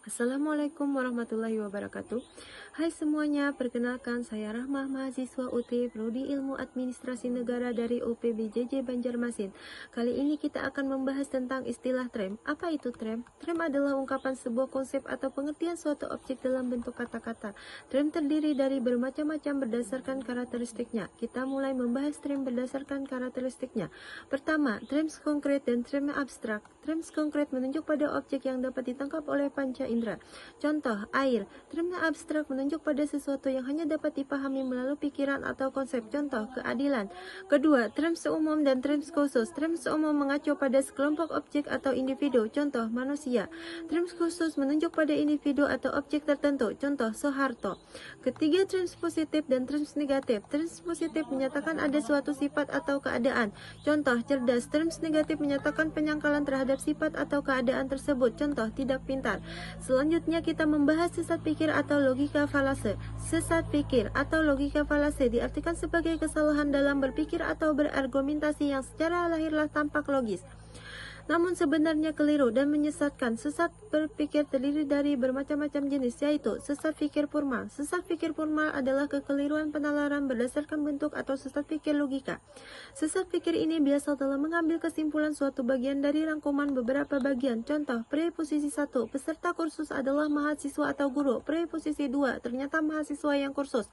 Assalamualaikum warahmatullahi wabarakatuh. Hai semuanya, perkenalkan saya Rahmah, mahasiswa UT Prodi Ilmu Administrasi Negara dari UPBJJ Banjarmasin. Kali ini kita akan membahas tentang istilah trem. Apa itu trem? Trem adalah ungkapan sebuah konsep atau pengertian suatu objek dalam bentuk kata-kata. Trem terdiri dari bermacam-macam berdasarkan karakteristiknya. Kita mulai membahas trem berdasarkan karakteristiknya. Pertama, trem konkret dan trem abstrak. Trem konkret menunjuk pada objek yang dapat ditangkap oleh panca indera. Contoh, air. Trem abstrak menunjuk pada sesuatu yang hanya dapat dipahami melalui pikiran atau konsep. Contoh, keadilan. Kedua, trem umum dan trem khusus. Trem umum mengacu pada sekelompok objek atau individu. Contoh, manusia. Trem khusus menunjuk pada individu atau objek tertentu. Contoh, Soeharto. Ketiga, trem positif dan trem negatif. Trem positif menyatakan ada suatu sifat atau keadaan. Contoh, cerdas. Trem negatif menyatakan penyangkalan terhadap sifat atau keadaan tersebut. Contoh, tidak pintar. Selanjutnya kita membahas sesat pikir atau logika falase. Sesat pikir atau logika falase diartikan sebagai kesalahan dalam berpikir atau berargumentasi yang secara lahirlah tampak logis, namun sebenarnya keliru dan menyesatkan. Sesat berpikir terdiri dari bermacam-macam jenis, yaitu sesat pikir formal. Sesat pikir formal adalah kekeliruan penalaran berdasarkan bentuk atau sesat pikir logika. Sesat pikir ini biasa dalam mengambil kesimpulan suatu bagian dari rangkuman beberapa bagian. Contoh, preposisi 1, peserta kursus adalah mahasiswa atau guru. Preposisi 2, ternyata mahasiswa yang kursus.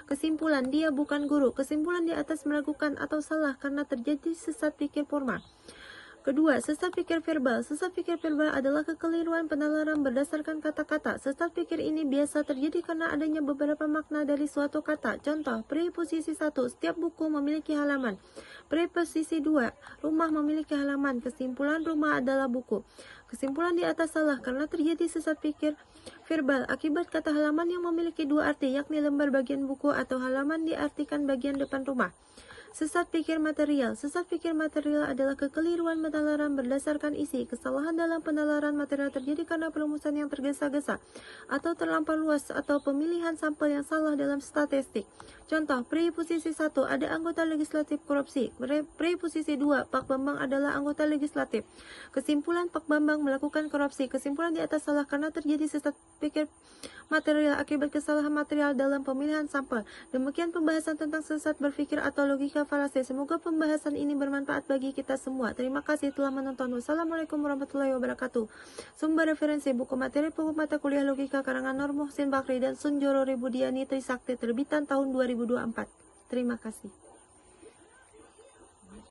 Kesimpulan, dia bukan guru. Kesimpulan di atas meragukan atau salah karena terjadi sesat pikir formal. Kedua, sesat pikir verbal. Sesat pikir verbal adalah kekeliruan penalaran berdasarkan kata-kata. Sesat pikir ini biasa terjadi karena adanya beberapa makna dari suatu kata. Contoh, preposisi 1, setiap buku memiliki halaman. Preposisi 2, rumah memiliki halaman. Kesimpulan, rumah adalah buku. Kesimpulan di atas salah karena terjadi sesat pikir verbal akibat kata halaman yang memiliki dua arti, yakni lembar bagian buku atau halaman diartikan bagian depan rumah. Sesat pikir material. Sesat pikir material adalah kekeliruan penalaran berdasarkan isi. Kesalahan dalam penalaran material terjadi karena perumusan yang tergesa-gesa atau terlampau luas atau pemilihan sampel yang salah dalam statistik. Contoh, preposisi 1, ada anggota legislatif korupsi. Preposisi 2, Pak Bambang adalah anggota legislatif. Kesimpulan, Pak Bambang melakukan korupsi. Kesimpulan di atas salah karena terjadi sesat pikir material akibat kesalahan material dalam pemilihan sampel. Demikian pembahasan tentang sesat berpikir atau logika falase. Semoga pembahasan ini bermanfaat bagi kita semua. Terima kasih telah menonton. Wassalamualaikum warahmatullahi wabarakatuh. Sumber referensi buku materi pokok mata kuliah logika karangan Nur Muhsin Bakri dan Sunjoro Ribudiani Trisakti, terbitan tahun 2024. Terima kasih.